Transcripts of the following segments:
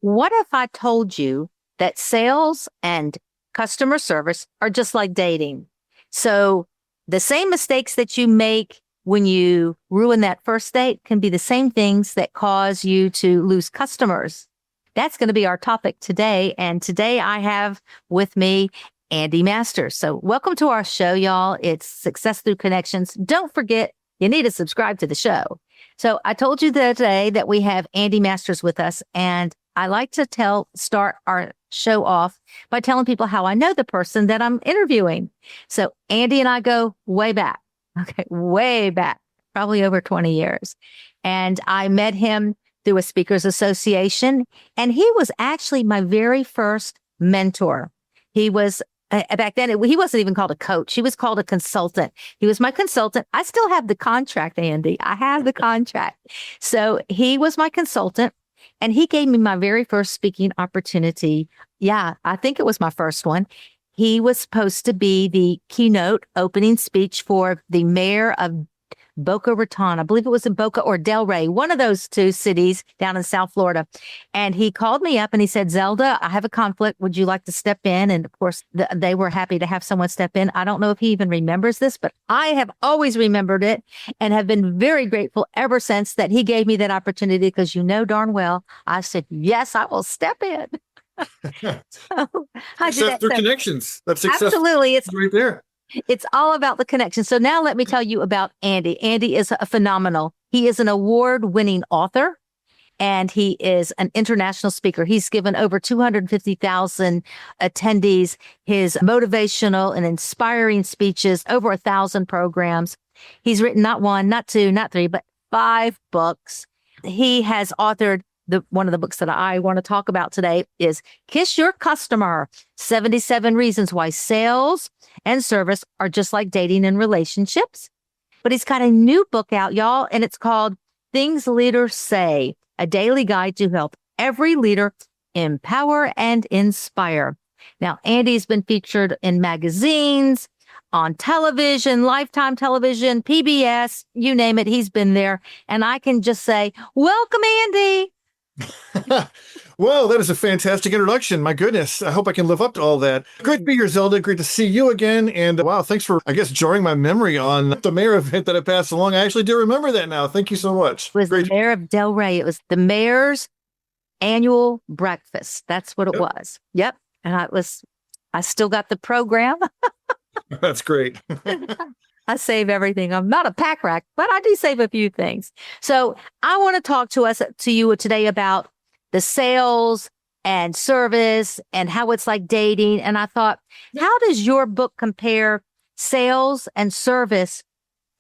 What if I told you that sales and customer service are just like dating? So the same mistakes that you make when you ruin that first date can be the same things that cause you to lose customers. That's going to be our topic today. And today I have with me Andy Masters. So welcome to our show, y'all. It's Success Through Connections. Don't forget, you need to subscribe to the show. So I told you today that we have Andy Masters with us, and I like to start our show off by telling people how I know the person that I'm interviewing. So Andy and I go way back. Okay, way back, probably over 20 years. And I met him through a speakers association, and he was actually my very first mentor. He was back then, he wasn't even called a coach. He was called a consultant. He was my consultant. I still have the contract, Andy. I have the contract. So he was my consultant, and he gave me my very first speaking opportunity. Yeah, I think it was my first one. He was supposed to be the keynote opening speech for the mayor of Boca Raton. I believe it was in Boca or Delray, one of those two cities down in South Florida. And he called me up and he said, Zelda, I have a conflict. Would you like to step in? And of course, they were happy to have someone step in. I don't know if he even remembers this, but I have always remembered it and have been very grateful ever since that he gave me that opportunity, because you know darn well, I said, yes, I will step in. So, success through connections. That's success. Absolutely. It's right there. It's all about the connection. So now let me tell you about Andy. Andy is a phenomenal. He is an award-winning author, and he is an international speaker. He's given over 250,000 attendees his motivational and inspiring speeches, over 1,000 programs. He's written not one, not two, not three, but 5 books. He has authored one of the books that I want to talk about today is Kiss Your Customer, 77 Reasons Why Sales and Service Are Just Like Dating and Relationships. But he's got a new book out, y'all, and it's called Things Leaders Say, a daily guide to help every leader empower and inspire. Now, Andy's been featured in magazines, on television, Lifetime television, PBS, you name it, he's been there. And I can just say, welcome, Andy. Well, that is a fantastic introduction. My goodness. I hope I can live up to all that. Great to be here, Zelda. Great to see you again. And wow, thanks for, I guess, jarring my memory on the mayor event that I passed along. I actually do remember that now. Thank you so much. It was the mayor of Delray. It was the mayor's annual breakfast. That's what it was. Yep. And I still got the program. That's great. I save everything. I'm not a pack rat, but I do save a few things. So I want to talk to you today about the sales and service and how it's like dating. And I thought, how does your book compare sales and service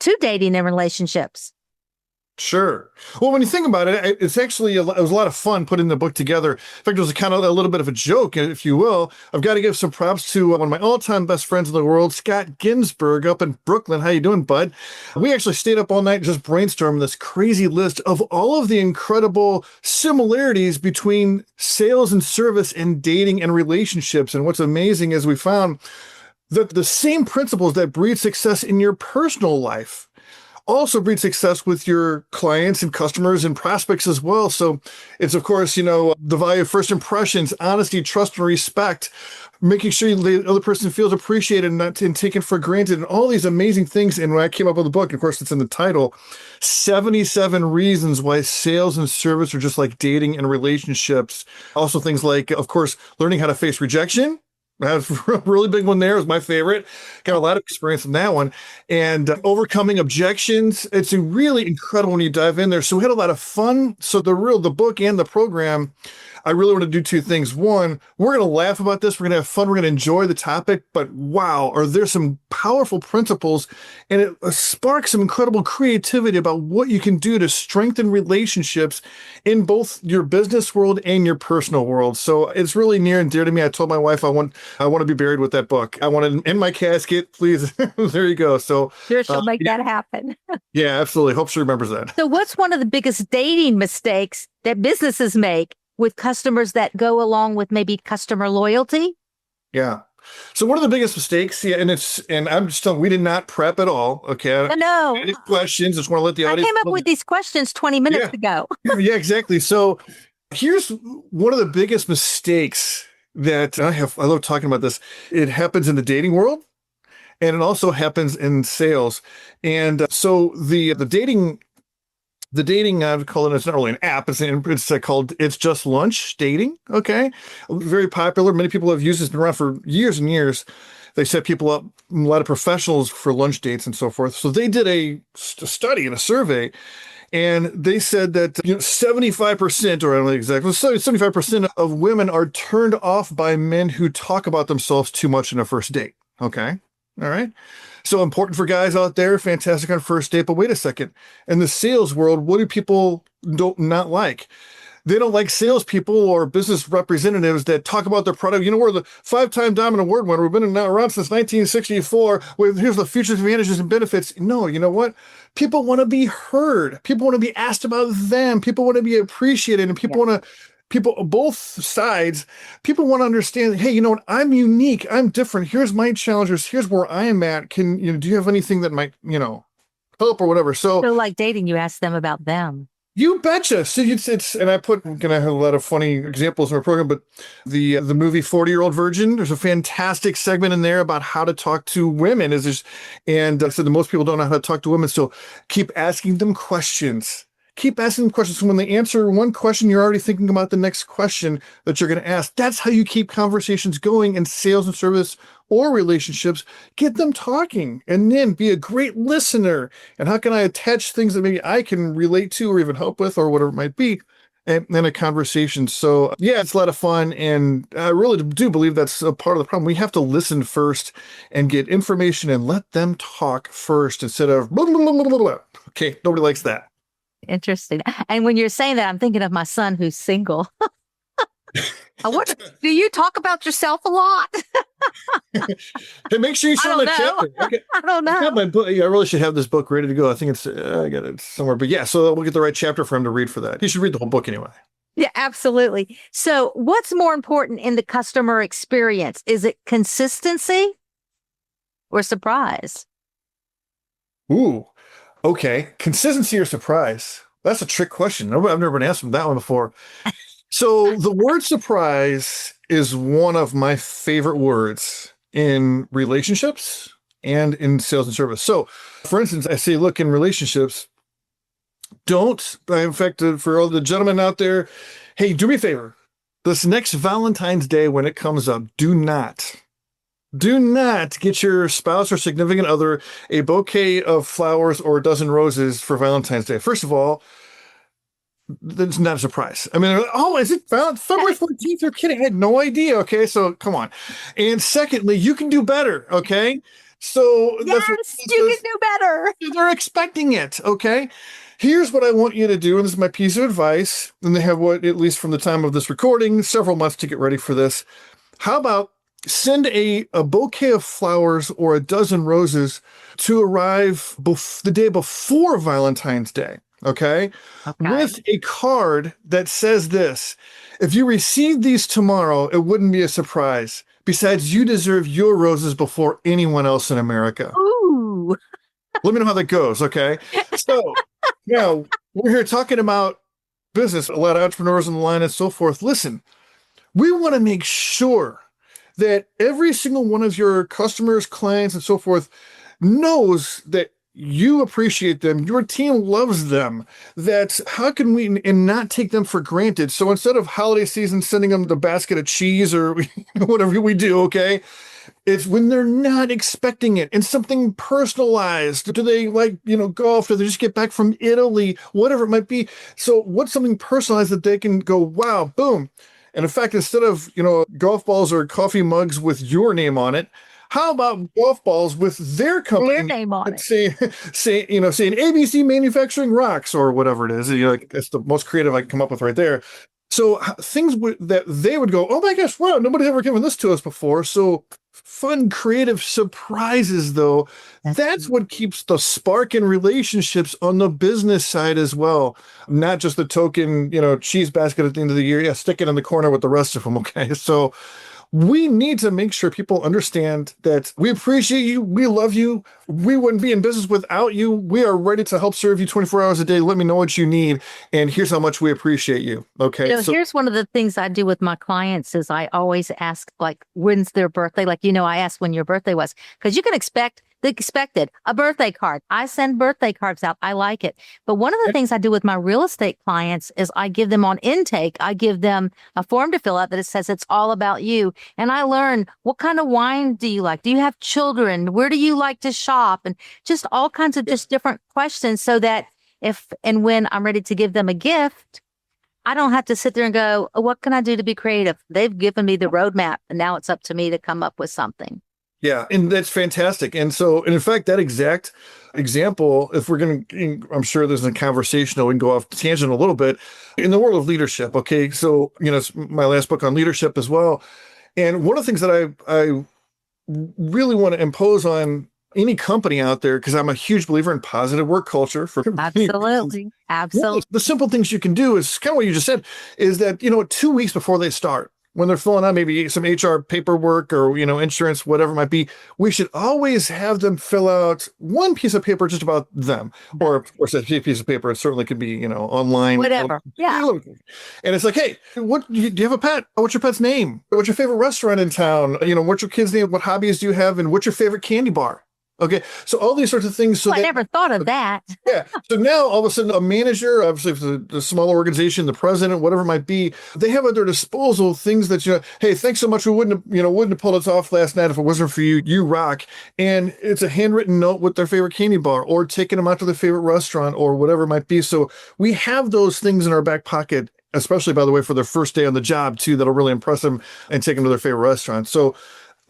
to dating and relationships? Sure. Well, when you think about it, it's actually, it was a lot of fun putting the book together. In fact, it was kind of a little bit of a joke, if you will. I've got to give some props to one of my all-time best friends in the world, Scott Ginsburg up in Brooklyn. How you doing, bud? We actually stayed up all night and just brainstorming this crazy list of all of the incredible similarities between sales and service and dating and relationships. And what's amazing is we found that the same principles that breed success in your personal life also breed success with your clients and customers and prospects as well. So it's, of course, the value of first impressions, honesty, trust, and respect, making sure the other person feels appreciated and not taken for granted, and all these amazing things. And when I came up with the book, of course, it's in the title, 77 Reasons Why Sales and Service Are Just Like Dating and Relationships. Also things like, of course, learning how to face rejection. That's a really big one there. Is my favorite. Got a lot of experience in that one. And overcoming objections. It's really incredible when you dive in there. So we had a lot of fun. So the book and the program, I really want to do 2 things. One, we're going to laugh about this. We're going to have fun. We're going to enjoy the topic. But wow, are there some powerful principles, and it sparks some incredible creativity about what you can do to strengthen relationships in both your business world and your personal world. So it's really near and dear to me. I told my wife I want to be buried with that book. I want it in my casket, please. There you go. So sure, she'll make that happen. Yeah, absolutely. Hope she remembers that. So what's one of the biggest dating mistakes that businesses make with customers that go along with maybe customer loyalty? Yeah. So one of the biggest mistakes, and I'm just telling, we did not prep at all. Okay. No. Any questions? Just want to let the audience. I came up with these questions 20 minutes ago. Yeah, exactly. So Here's one of the biggest mistakes that I love talking about this. It happens in the dating world, and it also happens in sales. And so the dating I've called it, it's not really an app. It's called It's Just Lunch Dating. Okay. Very popular. Many people have used it. It's been around for years and years. They set people up, a lot of professionals for lunch dates and so forth. So they did a study and a survey, and they said that 75%, or I don't know exactly, 75% of women are turned off by men who talk about themselves too much in a first date. Okay. All right. So important for guys out there, fantastic on first date. But wait a second. In the sales world, what do people don't not like? They don't like salespeople or business representatives that talk about their product. We're the 5-time Diamond Award winner. We've been around since 1964. Here's the features, advantages, and benefits. No, you know what? People want to be heard. People want to be asked about them. People want to be appreciated, and people, both sides, people want to understand, hey, you know what? I'm unique. I'm different. Here's my challenges. Here's where I am at. Do you have anything that might, help or whatever? So like dating, you ask them about them. You betcha. So and I have a lot of funny examples in our program, but the movie 40-Year-Old Virgin, there's a fantastic segment in there about how to talk to women. And I said that most people don't know how to talk to women. So keep asking them questions. Keep asking them questions. So when they answer one question, you're already thinking about the next question that you're going to ask. That's how you keep conversations going in sales and service or relationships. Get them talking, and then be a great listener. And how can I attach things that maybe I can relate to or even help with or whatever it might be in a conversation? So yeah, it's a lot of fun. And I really do believe that's a part of the problem. We have to listen first and get information and let them talk first instead of blah, blah, blah, blah, blah, blah. Okay, nobody likes that. Interesting. And when you're saying that, I'm thinking of my son who's single. I wonder, do you talk about yourself a lot? Hey, make sure you show that chapter. Okay. I don't know. I have my book. I really should have this book ready to go. I think I got it somewhere. But yeah, so we'll get the right chapter for him to read for that. He should read the whole book anyway. Yeah, absolutely. So what's more important in the customer experience? Is it consistency or surprise? Ooh. Okay, consistency or surprise? That's a trick question. I've never been asked that one before. So the word surprise is one of my favorite words in relationships and in sales and service. So, for instance, I say, look, in relationships, in fact, for all the gentlemen out there, hey, do me a favor. This next Valentine's Day, when it comes up, do not get your spouse or significant other a bouquet of flowers or a dozen roses for Valentine's Day. First of all, that's not a surprise. I mean, oh, is it February 14th? You're kidding. I had no idea. Okay, so come on. And secondly, you can do better. Okay, so yes, you can do better. They're expecting it. Okay. Here's what I want you to do, and this is my piece of advice. And they have at least from the time of this recording, several months to get ready for this. How about send a bouquet of flowers or a dozen roses to arrive the day before Valentine's Day, okay? With a card that says this: if you received these tomorrow, it wouldn't be a surprise. Besides, you deserve your roses before anyone else in America. Ooh. Let me know how that goes, okay? So now we're here talking about business, a lot of entrepreneurs on the line and so forth. Listen, we want to make sure that every single one of your customers, clients, and so forth knows that you appreciate them, your team loves them, that how can we and not take them for granted? So instead of holiday season sending them the basket of cheese or whatever we do, okay, it's when they're not expecting it and something personalized. Do they like, golf? Do they just get back from Italy? Whatever it might be. So what's something personalized that they can go, wow, boom. And in fact, instead of, golf balls or coffee mugs with your name on it, how about golf balls with their company their name on it? Saying ABC Manufacturing Rocks or whatever it is. It's the most creative I can come up with right there. So things that they would go, oh my gosh, wow, nobody's ever given this to us before. So fun, creative surprises, though. That's what keeps the spark in relationships on the business side as well. Not just the token, cheese basket at the end of the year. Yeah, stick it in the corner with the rest of them. Okay. So we need to make sure people understand that we appreciate you. We love you. We wouldn't be in business without you. We are ready to help serve you 24 hours a day. Let me know what you need. And here's how much we appreciate you. Okay. So Here's one of the things I do with my clients is I always ask, like, when's their birthday? Like, I asked when your birthday was, because you can expect the expected, a birthday card. I send birthday cards out. I like it. But one of the things I do with my real estate clients is I give them on intake, I give them a form to fill out that it says it's all about you. And I learn, what kind of wine do you like? Do you have children? Where do you like to shop? And just all kinds of just different questions, so that if and when I'm ready to give them a gift, I don't have to sit there and go, oh, what can I do to be creative? They've given me the roadmap, and now it's up to me to come up with something. yeah, and that's fantastic. And so, and in fact, that exact example, if we're going to, I'm sure there's a conversation that we can go off tangent a little bit in the world of leadership. Okay. So, it's my last book on leadership as well. And one of the things that I really want to impose on any company out there, because I'm a huge believer in positive work culture for Absolutely. Absolutely. the simple things you can do is kind of what you just said, is that, 2 weeks before they start, when they're filling out maybe some HR paperwork or, insurance, whatever it might be, we should always have them fill out one piece of paper just about them. Or, of course, a piece of paper, it certainly could be, online. Whatever. Yeah. And it's like, hey, what do you have a pet? What's your pet's name? What's your favorite restaurant in town? What's your kid's name? What hobbies do you have? And what's your favorite candy bar? Okay, so all these sorts of things. So I never thought of that. Yeah. So now all of a sudden, a manager, obviously, if it's a small organization, the president, whatever it might be, they have at their disposal things that, hey, thanks so much. We wouldn't have pulled us off last night if it wasn't for you. You rock. And it's a handwritten note with their favorite candy bar, or taking them out to their favorite restaurant, or whatever it might be. So we have those things in our back pocket, especially, by the way, for their first day on the job too, that'll really impress them and take them to their favorite restaurant. So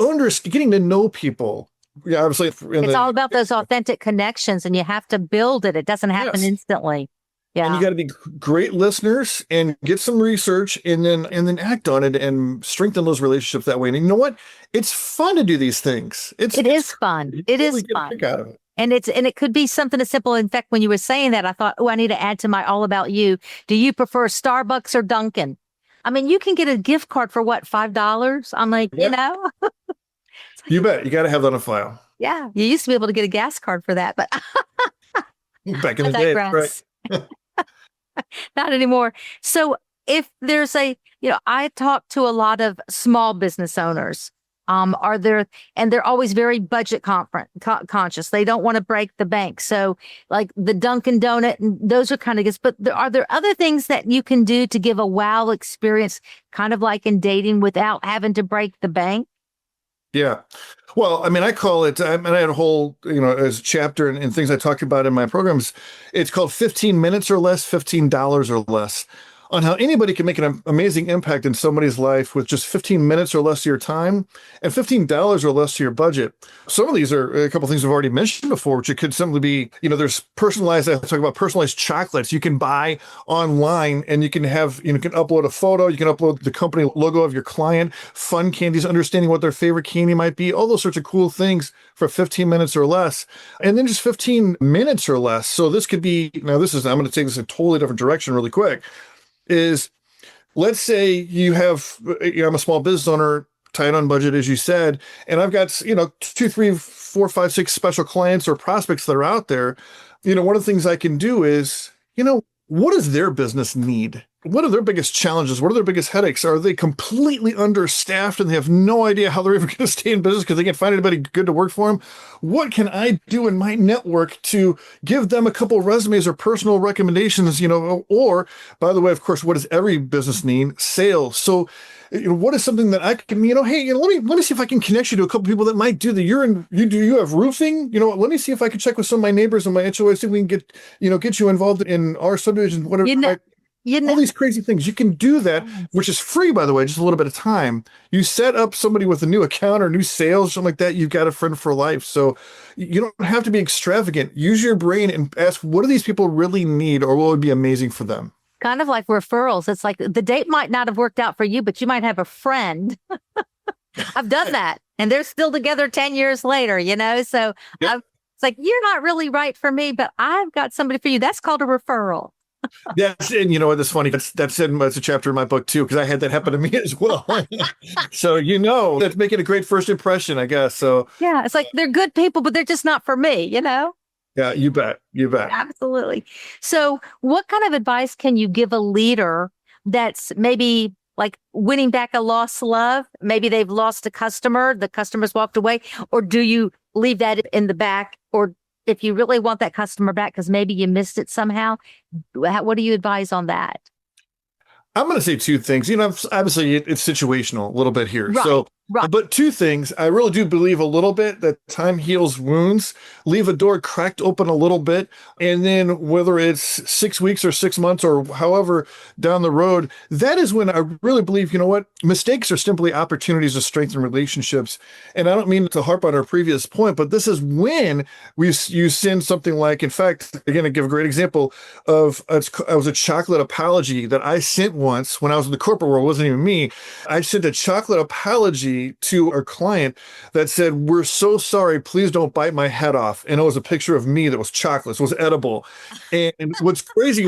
getting to know people. Yeah, obviously, it's all about those authentic connections, and you have to build it. It doesn't happen instantly. Yeah, and you got to be great listeners and get some research, and then act on it and strengthen those relationships that way. And you know what? It's fun to do these things. It is fun. It is fun. Out of it. And it could be something as simple. In fact, when you were saying that, I thought, oh, I need to add to my all about you. Do you prefer Starbucks or Dunkin'? I mean, you can get a gift card for what, $5? I'm like, You bet. You got to have that on file. Yeah. You used to be able to get a gas card for that, but back in the day, right? Not anymore. So if there's I talk to a lot of small business owners. And they're always very budget conscious. They don't want to break the bank. So like the Dunkin' Donut, and those are kind of gifts. But are there other things that you can do to give a wow experience, kind of like in dating, without having to break the bank? Yeah. Well, I mean, I call it, I had a whole, as a chapter and things I talked about in my programs. It's called 15 minutes or less, $15 or less, on how anybody can make an amazing impact in somebody's life with just 15 minutes or less of your time and $15 or less to your budget. Some of these are a couple of things I've already mentioned before, which it could simply be, there's personalized, I talk about personalized chocolates you can buy online, and you can have, you can upload a photo, you can upload the company logo of your client, fun candies, understanding what their favorite candy might be, all those sorts of cool things for 15 minutes or less, and then just 15 minutes or less. So this could be, I'm going to take this in a totally different direction really quick. Is, let's say you have, I'm a small business owner, tight on budget, as you said, and I've got, 2, 3, 4, 5, 6 special clients or prospects that are out there. One of the things I can do is, what does their business need? What are their biggest challenges? What are their biggest headaches? Are they completely understaffed and they have no idea how they're even going to stay in business because they can't find anybody good to work for them? What can I do in my network to give them a couple of resumes or personal recommendations, or, by the way, of course, what does every business need? Sales. So, what is something that I can, hey, let me see if I can connect you to a couple of people that might do that. You have roofing, let me see if I can check with some of my neighbors and my HOA, see if we can get you involved in our subdivision, whatever. All these crazy things. You can do that, which is free, by the way, just a little bit of time. You set up somebody with a new account or new sales, something like that, you've got a friend for life. So you don't have to be extravagant. Use your brain and ask, what do these people really need, or what would be amazing for them? Kind of like referrals. It's like the date might not have worked out for you, but you might have a friend. I've done that. And they're still together 10 years later, So yep. It's like, you're not really right for me, but I've got somebody for you. That's called a referral. Yes, and you know what? That's funny. That's a chapter in my book too, because I had that happen to me as well. So that's making a great first impression, I guess. So Yeah, it's like they're good people, but they're just not for me, you know? yeah, you bet. Absolutely. So, what kind of advice can you give a leader that's maybe like winning back a lost love? Maybe they've lost a customer, the customer's walked away, or do you leave that in the back? Or if you really want that customer back because maybe you missed it somehow, what do you advise on that? I'm going to say two things. Obviously it's situational a little bit here. Right, So, right. but two things. I really do believe a little bit that time heals wounds. Leave a door cracked open a little bit. And then whether it's 6 weeks or 6 months or however down the road, that is when I really believe, you know what? Mistakes are simply opportunities to strengthen relationships. And I don't mean to harp on our previous point, but this is when you send something like, in fact, again, I give a great example of, I was a chocolate apology that I sent once when I was in the corporate world. It wasn't even me. I sent a chocolate apology to our client that said, "We're so sorry. Please don't bite my head off." And it was a picture of me that was chocolate. So it was edible. And what's crazy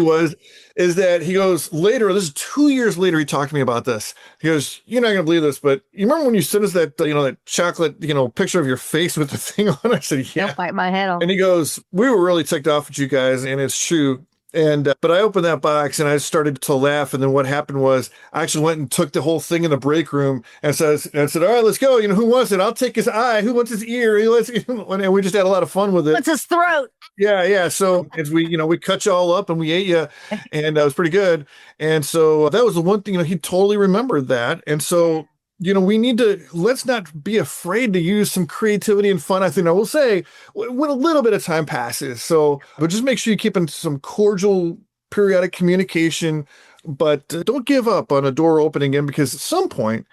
is that he goes later, this is 2 years later, he talked to me about this. He goes, "You're not going to believe this, but you remember when you sent us that chocolate, picture of your face with the thing on it?" I said, "Yeah." Don't bite my head off. And he goes, "We were really ticked off at you guys, and it's true." And but I opened that box and I started to laugh. And then what happened was I actually went and took the whole thing in the break room and said, "All right, let's go. Who wants it? I'll take his eye. Who wants his ear?" And we just had a lot of fun with it. What's his throat? Yeah, yeah. So as we cut you all up and we ate you, and that was pretty good. And so that was the one thing, he totally remembered that. And so let's not be afraid to use some creativity and fun. I think I will say when a little bit of time passes. So, but just make sure you keep in some cordial periodic communication, but don't give up on a door opening in, because at some point,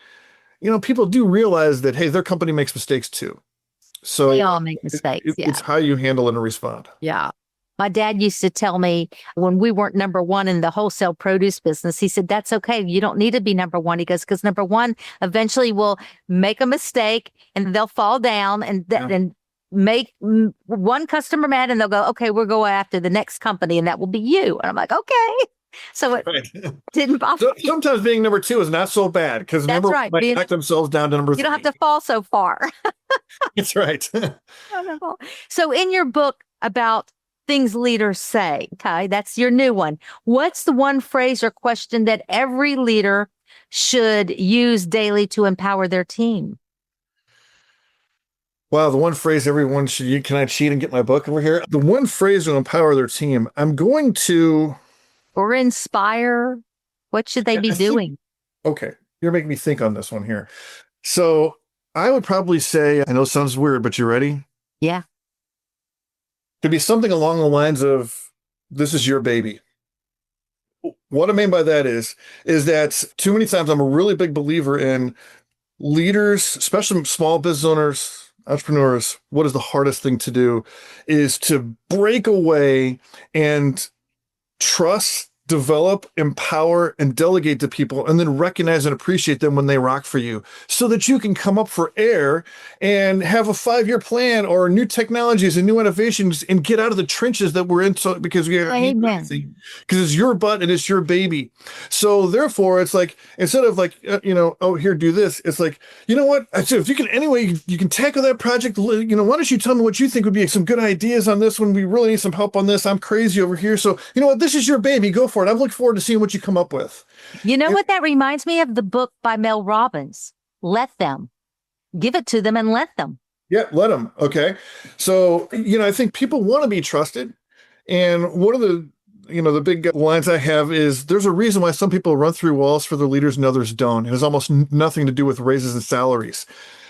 people do realize that, hey, their company makes mistakes too. So We all make mistakes. Yeah. it's how you handle it and respond. Yeah. My dad used to tell me when we weren't number one in the wholesale produce business, he said, "That's okay. You don't need to be number one." He goes, "Because number one eventually will make a mistake and they'll fall down and make one customer mad, and they'll go, 'Okay, we'll go after the next company, and that will be you.'" And I'm like, "Okay." So it Right. didn't bother me. Sometimes being number two is not so bad, because That's number right. one might knock themselves down to number You three. don't have to fall so far. That's right. So in your book about things leaders say, okay, that's your new one. What's the one phrase or question that every leader should use daily to empower their team? Wow, the one phrase everyone should use. Can I cheat and get my book over here? The one phrase will empower their team. I'm going to. Or inspire? What should they be doing? Okay, you're making me think on this one here. So I would probably say, I know it sounds weird, but you ready? Yeah. Could be something along the lines of, "This is your baby." What I mean by that is that too many times I'm a really big believer in leaders, especially small business owners, entrepreneurs. What is the hardest thing to do is to break away and trust, develop, empower, and delegate to people, and then recognize and appreciate them when they rock for you, so that you can come up for air and have a 5-year plan or new technologies and new innovations and get out of the trenches that we're in. So because because it's your butt and it's your baby. So therefore, it's like, instead of like, "Oh, here, do this," it's like, "You know what? I said, if you can, anyway, you can tackle that project. Why don't you tell me what you think would be some good ideas on this one? We really need some help on this. I'm crazy over here. So you know what? This is your baby. Go for it. I'm looking forward to seeing what you come up with." You know what that reminds me of? The book by Mel Robbins. Let them. Give it to them and let them. Yeah, let them. Okay. So, I think people want to be trusted. And one of the big lines I have is, there's a reason why some people run through walls for their leaders and others don't. It has almost nothing to do with raises and salaries.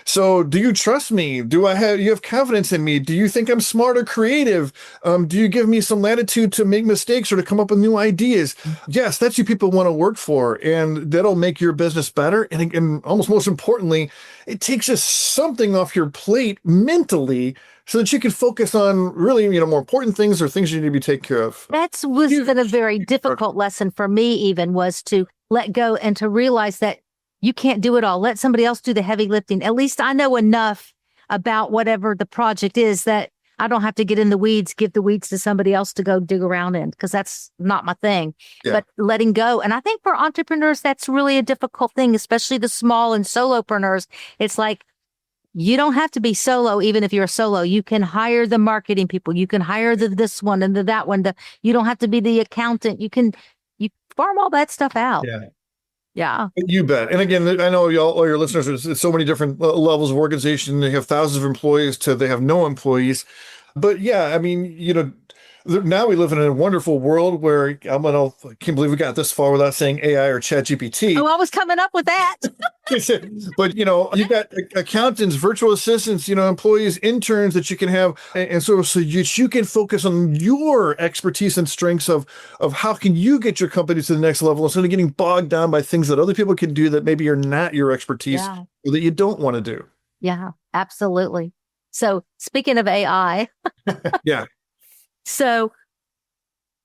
So do you trust me? Do you have confidence in me? Do you think I'm smart or creative? Do you give me some latitude to make mistakes or to come up with new ideas? Yes, that's who people want to work for, and that'll make your business better. And almost most importantly, it takes just something off your plate mentally, so that you can focus on really, more important things or things you need to be taken care of. That's was been a very difficult lesson for me, even, was to let go and to realize that you can't do it all. Let somebody else do the heavy lifting. At least I know enough about whatever the project is that I don't have to get in the weeds, give the weeds to somebody else to go dig around in because that's not my thing. Yeah. But letting go. And I think for entrepreneurs, that's really a difficult thing, especially the small and solopreneurs. It's like, you don't have to be solo, even if you're a solo. You can hire the marketing people. You can hire this one and that one. You don't have to be the accountant. You farm all that stuff out. Yeah. Yeah. You bet. And again, I know all your listeners, it's so many different levels of organization. They have thousands of employees to they have no employees. But yeah, I mean, now we live in a wonderful world where I can't believe we got this far without saying AI or ChatGPT. Oh, I was coming up with that. But you got accountants, virtual assistants, employees, interns that you can have, and so you can focus on your expertise and strengths of how can you get your company to the next level instead of getting bogged down by things that other people can do that maybe are not your expertise or that you don't want to do. Yeah, absolutely. So speaking of AI, yeah. So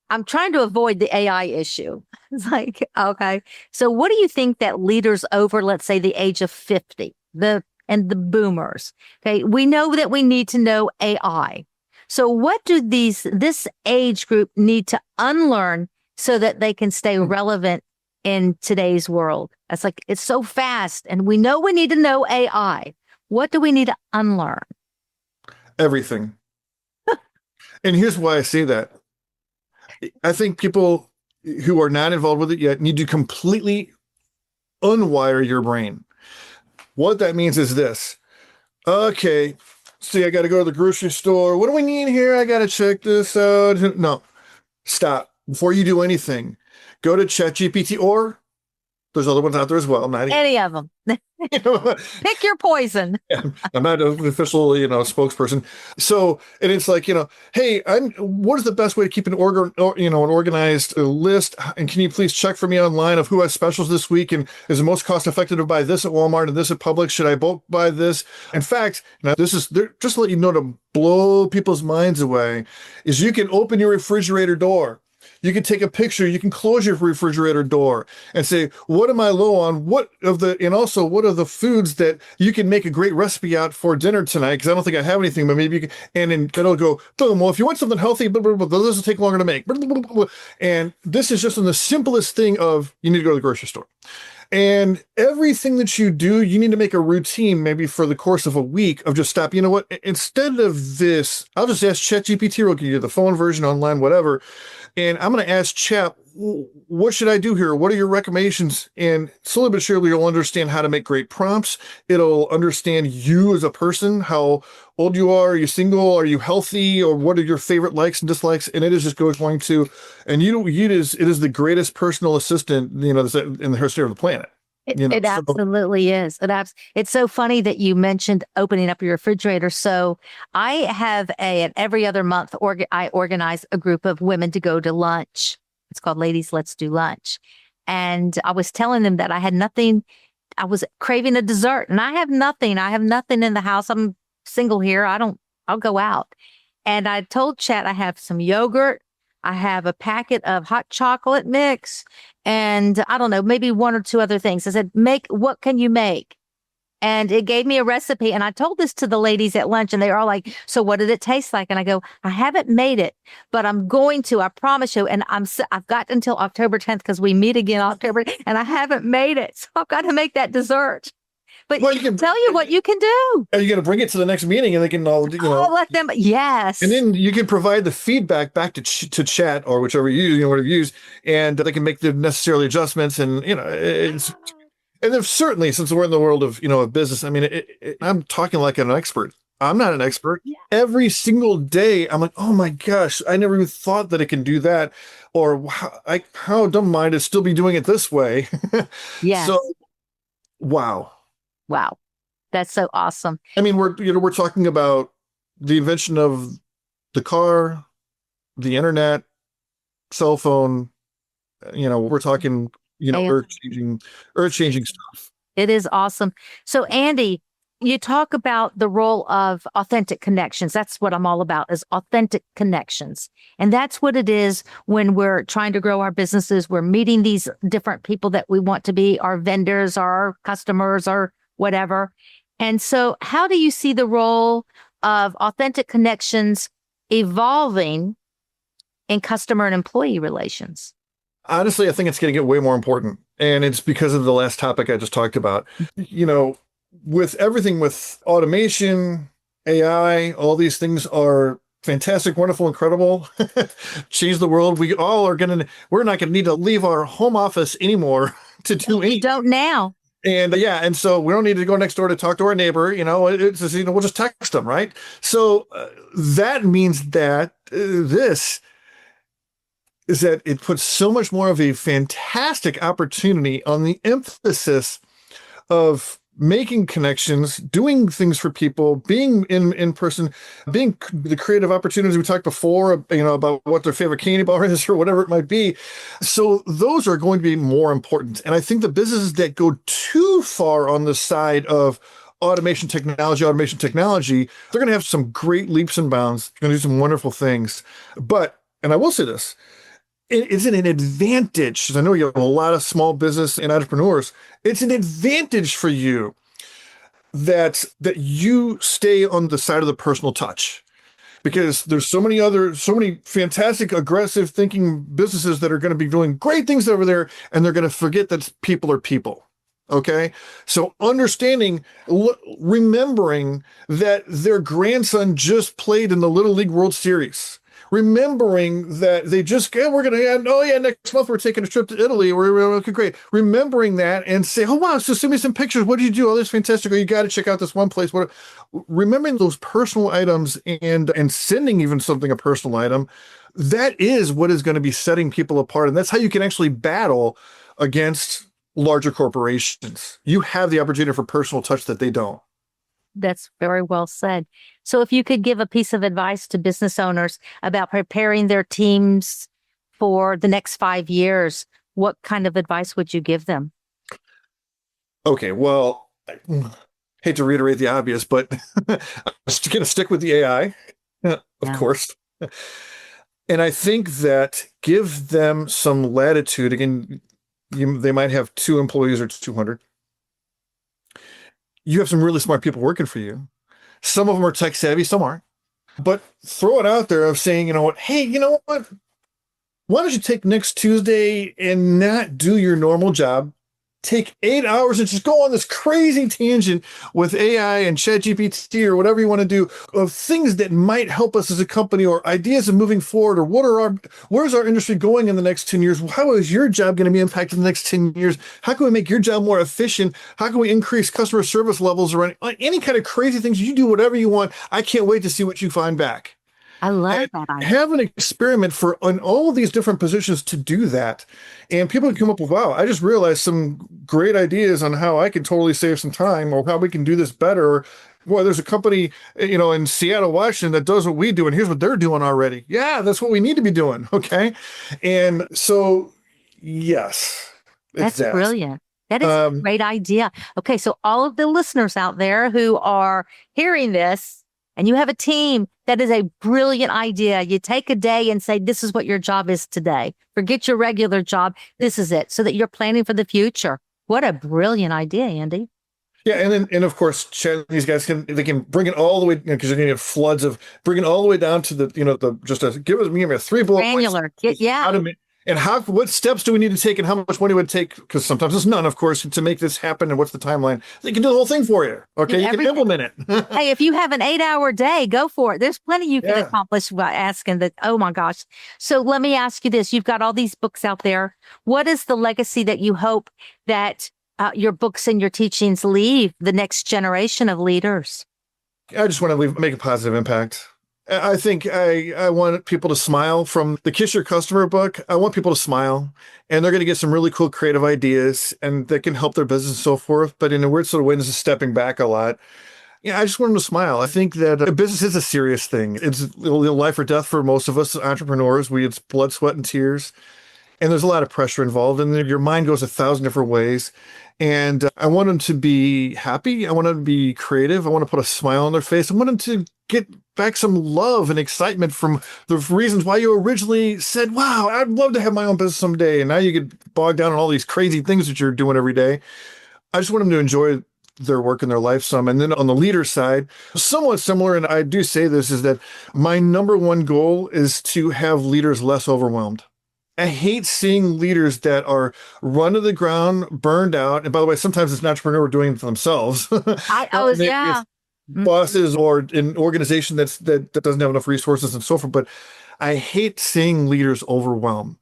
I'm trying to avoid the AI issue. It's like, okay. So what do you think that leaders over, let's say, the age of 50, the boomers, okay, we know that we need to know AI. So what do this age group need to unlearn so that they can stay relevant in today's world? It's so fast and we know we need to know AI. What do we need to unlearn? Everything. And here's why I say that. I think people who are not involved with it yet need to completely unwire your brain. What that means is this. Okay, see, I got to go to the grocery store. What do we need here? I got to check this out. No, stop. Before you do anything, go to ChatGPT, or there's other ones out there as well. Not any of them. Pick your poison. Yeah, I'm not an official, spokesperson. So, and it's like, hey, what is the best way to keep an organized list? And can you please check for me online of who has specials this week? And is it most cost effective to buy this at Walmart and this at Publix? Should I bulk buy this? In fact, now just to let you know, to blow people's minds away, is you can open your refrigerator door. You can take a picture, you can close your refrigerator door and say, what am I low on? And also what are the foods that you can make a great recipe out for dinner tonight? Because I don't think I have anything, but maybe you can, and then it'll go, boom, well, if you want something healthy, blah, blah, blah, this will take longer to make. Blah, blah, blah, blah. And this is just on the simplest thing of you need to go to the grocery store. And everything that you do, you need to make a routine, maybe for the course of a week, of just stop. You know what? Instead of this, I'll just ask ChatGPT, or can you do the phone version, online, whatever. And I'm going to ask Chat, what should I do here? What are your recommendations? And slowly but surely, you'll understand how to make great prompts. It'll understand you as a person, how old you are you single? Are you healthy? Or what are your favorite likes and dislikes? And it is just going to, and it is the greatest personal assistant, in the history of the planet. It absolutely is. It's so funny that you mentioned opening up your refrigerator. So I have every other month, I organize a group of women to go to lunch. It's called Ladies Let's Do Lunch. And I was telling them that I had nothing. I was craving a dessert and I have nothing. I have nothing in the house. I'm single here. I'll go out. And I told Chat I have some yogurt. I have a packet of hot chocolate mix and I don't know, maybe one or two other things. I said, what can you make? And it gave me a recipe. And I told this to the ladies at lunch and they were all like, so what did it taste like? And I go, I haven't made it, but I'm going to, I promise you. And I've got until October 10th because we meet again October and I haven't made it. So I've got to make that dessert. But you can tell you what you can do. Are you going to bring it to the next meeting and they can all, I'll let them, yes. And then you can provide the feedback back to Chat or whichever whatever you use, and they can make the necessary adjustments. And, and then certainly, since we're in the world of, of business, I mean, I'm talking like an expert. I'm not an expert. Yeah. Every single day, I'm like, oh my gosh, I never even thought that it can do that. Or how dumb minded still be doing it this way. Yeah. So, wow. Wow. That's so awesome. I mean, we're talking about the invention of the car, the internet, cell phone, we're talking, earth-changing stuff. It is awesome. So Andy, you talk about the role of authentic connections. That's what I'm all about, is authentic connections. And that's what it is when we're trying to grow our businesses. We're meeting these different people that we want to be, our vendors, our customers, or whatever. And so how do you see the role of authentic connections evolving in customer and employee relations? Honestly, I think it's going to get way more important. And it's because of the last topic I just talked about. You know, with everything with automation, AI, all these things are fantastic, wonderful, incredible, change the world. We're not going to need to leave our home office anymore to do You anything. don't now. And yeah, and so we don't need to go next door to talk to our neighbor. It's just, we'll just text them, right? So that means that this is that it puts so much more of a fantastic opportunity on the emphasis of making connections, doing things for people, being in person, being the creative opportunities we talked before, about what their favorite candy bar is or whatever it might be. So those are going to be more important. And I think the businesses that go too far on the side of automation technology, they're going to have some great leaps and bounds. They're going to do some wonderful things. But, and I will say this, is it an advantage? Because I know you have a lot of small business and entrepreneurs. It's an advantage for you that you stay on the side of the personal touch, because there's so many fantastic, aggressive thinking businesses that are going to be doing great things over there, and they're going to forget that people are people. Okay. So remembering that their grandson just played in the Little League World Series. Remembering that they just, we're going to, next month we're taking a trip to Italy. We're okay, great. Remembering that and say, oh, wow, so send me some pictures. What did you do? Oh, that's fantastic. Oh, you got to check out this one place. Remembering those personal items and sending even something, a personal item, that is what is going to be setting people apart. And that's how you can actually battle against larger corporations. You have the opportunity for personal touch that they don't. That's very well said. So if you could give a piece of advice to business owners about preparing their teams for the next 5 years, what kind of advice would you give them? Okay, well, I hate to reiterate the obvious, but I'm just going to stick with the AI, of course. And I think that give them some latitude. Again, they might have 2 employees or 200. You have some really smart people working for you. Some of them are tech savvy, some aren't. But throw it out there of saying, hey, you know what? Why don't you take next Tuesday and not do your normal job? Take 8 hours and just go on this crazy tangent with AI and ChatGPT or whatever you want to do of things that might help us as a company, or ideas of moving forward, or where's our industry going in the next 10 years? How is your job going to be impacted in the next 10 years? How can we make your job more efficient? How can we increase customer service levels, or any kind of crazy things? You do whatever you want. I can't wait to see what you find back. I love that. Have an experiment on all of these different positions to do that. And people can come up with, wow, I just realized some great ideas on how I can totally save some time, or how we can do this better. Well, there's a company, in Seattle, Washington that does what we do, and here's what they're doing already. Yeah, that's what we need to be doing. Okay. And so, yes. That's brilliant. That is a great idea. Okay. So all of the listeners out there who are hearing this, and you have a team, that is a brilliant idea. You take a day and say, this is what your job is today. Forget your regular job. This is it, so that you're planning for the future. What a brilliant idea, Andy. Yeah, and of course, these guys can bring it all the way, because you're going to have floods of bring it all the way down to the give me a 3 bullet granular. Points. And what steps do we need to take, and how much money would it take? Because sometimes it's none, of course, to make this happen. And what's the timeline? They can do the whole thing for you. Okay, you can implement it. Hey, if you have an 8-hour day, go for it. There's plenty you can accomplish by asking that. Oh my gosh. So let me ask you this. You've got all these books out there. What is the legacy that you hope that your books and your teachings leave the next generation of leaders? I just want to make a positive impact. I think I want people to smile from the Kiss Your Customer book. I want people to smile, and they're going to get some really cool creative ideas, and that can help their business and so forth. But in a weird sort of way, this is stepping back a lot. Yeah, I just want them to smile. I think that business is a serious thing. It's life or death for most of us entrepreneurs. It's blood, sweat, and tears. And there's a lot of pressure involved, and your mind goes 1,000 different ways. And I want them to be happy. I want them to be creative. I want to put a smile on their face. I want them to get back some love and excitement from the reasons why you originally said, wow, I'd love to have my own business someday. And now you get bogged down in all these crazy things that you're doing every day. I just want them to enjoy their work and their life some. And then on the leader side, somewhat similar, and I do say this, is that my number one goal is to have leaders less overwhelmed. I hate seeing leaders that are run to the ground, burned out. And by the way, sometimes it's an entrepreneur doing it for themselves. I was, yeah. It's bosses or an organization that doesn't have enough resources and so forth. But I hate seeing leaders overwhelmed.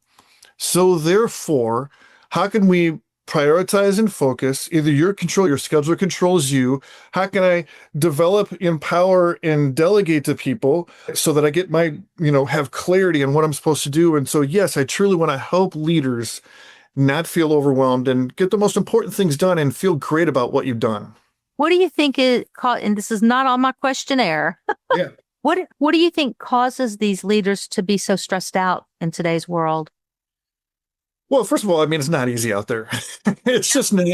So therefore, how can we prioritize and focus? Either your scheduler controls you. How can I develop, empower, and delegate to people so that I get have clarity on what I'm supposed to do? And so, yes, I truly want to help leaders not feel overwhelmed and get the most important things done and feel great about what you've done. What do you think and this is not on my questionnaire. Yeah. What do you think causes these leaders to be so stressed out in today's world? Well, first of all, I mean, it's not easy out there. It's just not.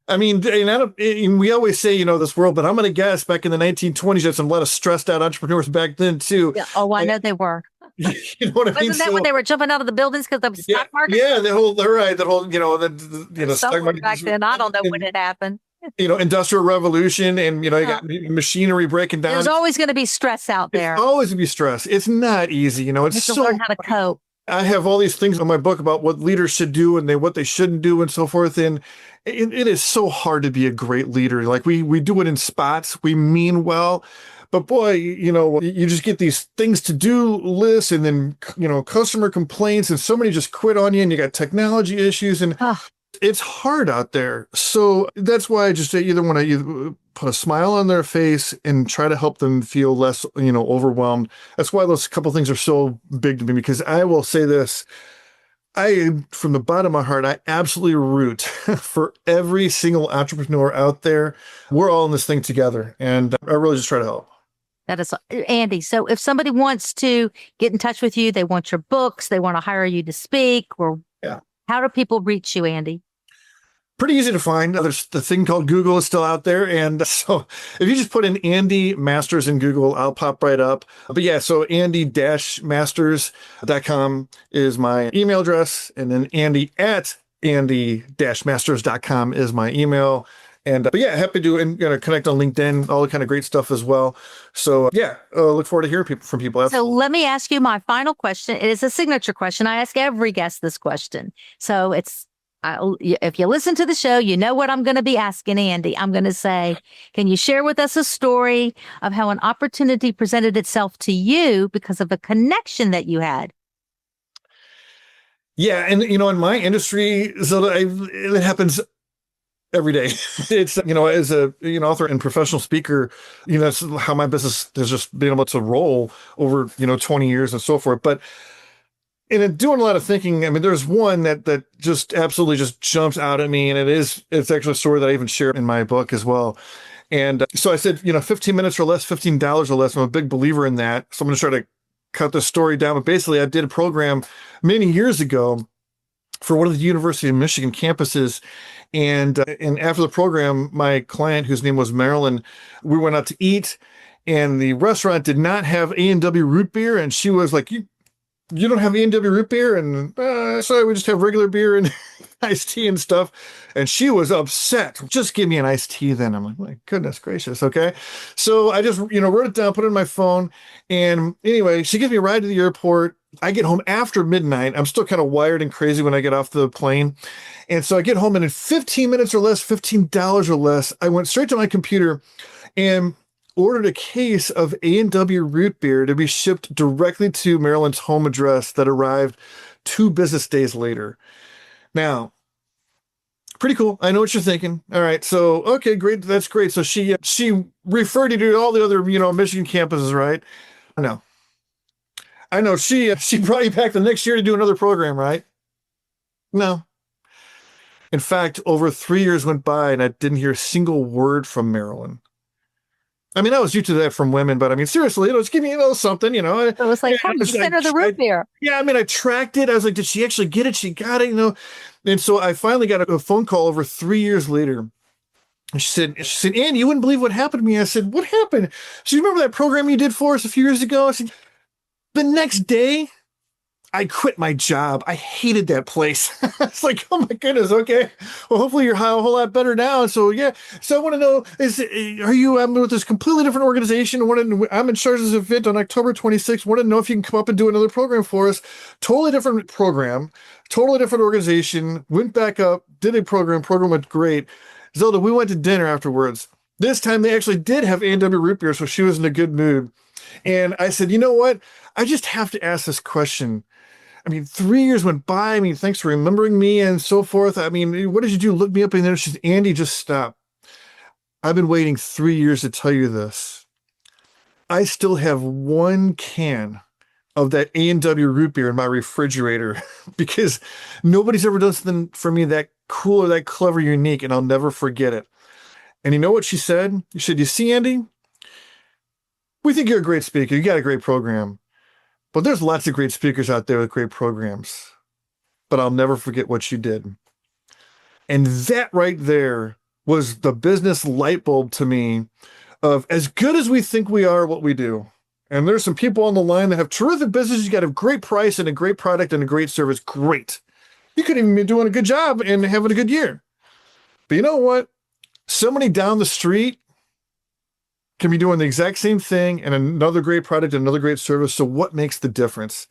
I mean, and we always say, this world, but I'm going to guess back in the 1920s, there's a lot of stressed out entrepreneurs back then, too. Yeah. Oh, I know they were. You know what I mean? Wasn't that when they were jumping out of the buildings because of the stock market? Yeah, they're right. That whole, the stock market back then. I don't know when it happened. Industrial revolution, and you got machinery breaking down. There's always going to be stress out there. There's always going to be stress. It's not easy. It's to learn how to cope. I have all these things on my book about what leaders should do and what they shouldn't do and so forth. And it is so hard to be a great leader. Like we do it in spots. We mean well, but boy, you just get these things to do lists, and then, customer complaints, and somebody just quit on you, and you got technology issues, and it's hard out there. So that's why I just either want to put a smile on their face and try to help them feel less, overwhelmed. That's why those couple things are so big to me, because I will say this. From the bottom of my heart, I absolutely root for every single entrepreneur out there. We're all in this thing together, and I really just try to help. That is, Andy. So if somebody wants to get in touch with you, they want your books, they want to hire you to speak, or how do people reach you, Andy? Pretty easy to find. There's the thing called Google is still out there. And so if you just put in Andy Masters in Google, I'll pop right up. But yeah, so andy-masters.com is my email address. And then andy@andy-masters.com is my email. And but yeah, happy to connect on LinkedIn, all the kind of great stuff as well. So look forward to hearing from people. So let me ask you my final question. It is a signature question. I ask every guest this question. So if you listen to the show, you know what I'm going to be asking Andy. I'm going to say, can you share with us a story of how an opportunity presented itself to you because of a connection that you had? Yeah. And, in my industry, so it happens every day. It's, as a, author and professional speaker, that's how my business has just been able to roll over, 20 years and so forth. But in doing a lot of thinking, I mean, there's one that just absolutely just jumps out at me. And it's actually a story that I even share in my book as well. And so I said, 15 minutes or less, $15 or less. I'm a big believer in that. So I'm going to try to cut the story down. But basically, I did a program many years ago for one of the University of Michigan campuses. And after the program, my client, whose name was Marilyn, we went out to eat, and the restaurant did not have A&W root beer. And she was like, you don't have A&W root beer? And sorry, we just have regular beer and iced tea and stuff. And she was upset. Just give me an iced tea then. I'm like, my goodness gracious. Okay. So I just, wrote it down, put it in my phone. And anyway, she gives me a ride to the airport. I get home after midnight. I'm still kind of wired and crazy when I get off the plane. And so I get home, and in 15 minutes or less, $15 or less, I went straight to my computer and ordered a case of A&W root beer to be shipped directly to Marilyn's home address that arrived 2 business days later. Now, pretty cool. I know what you're thinking. All right. So, okay, great. That's great. So she referred you to all the other, Michigan campuses, right? I know she brought you back the next year to do another program, right? No. In fact, over 3 years went by and I didn't hear a single word from Marilyn. I mean, I was used to that from women, but I mean, seriously, just give me something, It was like, how did you send her the root beer? Yeah, I mean, I tracked it. I was like, did she actually get it? She got it, And so I finally got a phone call over 3 years later. And she said, Andy, you wouldn't believe what happened to me. I said, what happened? She remember that program you did for us a few years ago? I said, the next day, I quit my job. I hated that place. It's like, oh my goodness. Okay. Well, hopefully you're a whole lot better now. So yeah. So I want to know, I'm with this completely different organization. I'm in charge of this event on October 26th. Want to know if you can come up and do another program for us. Totally different program, totally different organization. Went back up, did a program. Program went great. Zelda, we went to dinner afterwards. This time they actually did have A&W root beer, so she was in a good mood. And I said, you know what? I just have to ask this question. I mean, 3 years went by. I mean, thanks for remembering me and so forth. I mean, what did you do? Look me up in there. She's Andy, just stop. I've been waiting 3 years to tell you this. I still have one can of that A&W root beer in my refrigerator because nobody's ever done something for me that cool or that clever, unique, and I'll never forget it. And you know what she said? She said, you see, Andy, we think you're a great speaker. You got a great program. But there's lots of great speakers out there with great programs. But I'll never forget what you did. And that right there was the business light bulb to me of as good as we think we are what we do. And there's some people on the line that have terrific businesses. You got a great price and a great product and a great service. Great. You could even be doing a good job and having a good year. But you know what? Somebody down the street can be doing the exact same thing and another great product, another great service. So what makes the difference?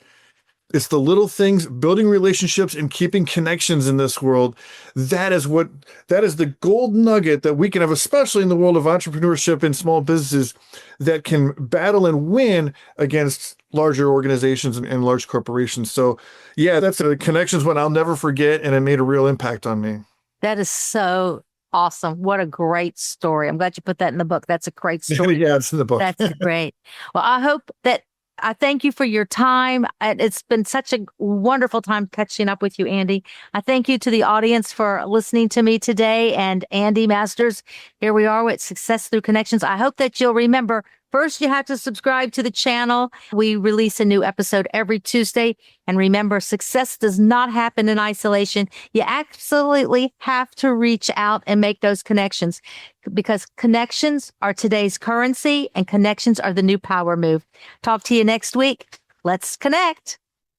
It's the little things, building relationships and keeping connections in this world. That is the gold nugget that we can have, especially in the world of entrepreneurship and small businesses that can battle and win against larger organizations and large corporations. So yeah, that's the connections one I'll never forget. And it made a real impact on me. That is so awesome. What a great story. I'm glad you put that in the book. That's a great story. Yeah, it's in the book. That's great. Well, I thank you for your time. It's been such a wonderful time catching up with you, Andy. I thank you to the audience for listening to me today. And Andy Masters, here we are with Success Through Connections. I hope that you'll remember, first, you have to subscribe to the channel. We release a new episode every Tuesday. And remember, success does not happen in isolation. You absolutely have to reach out and make those connections because connections are today's currency and connections are the new power move. Talk to you next week. Let's connect.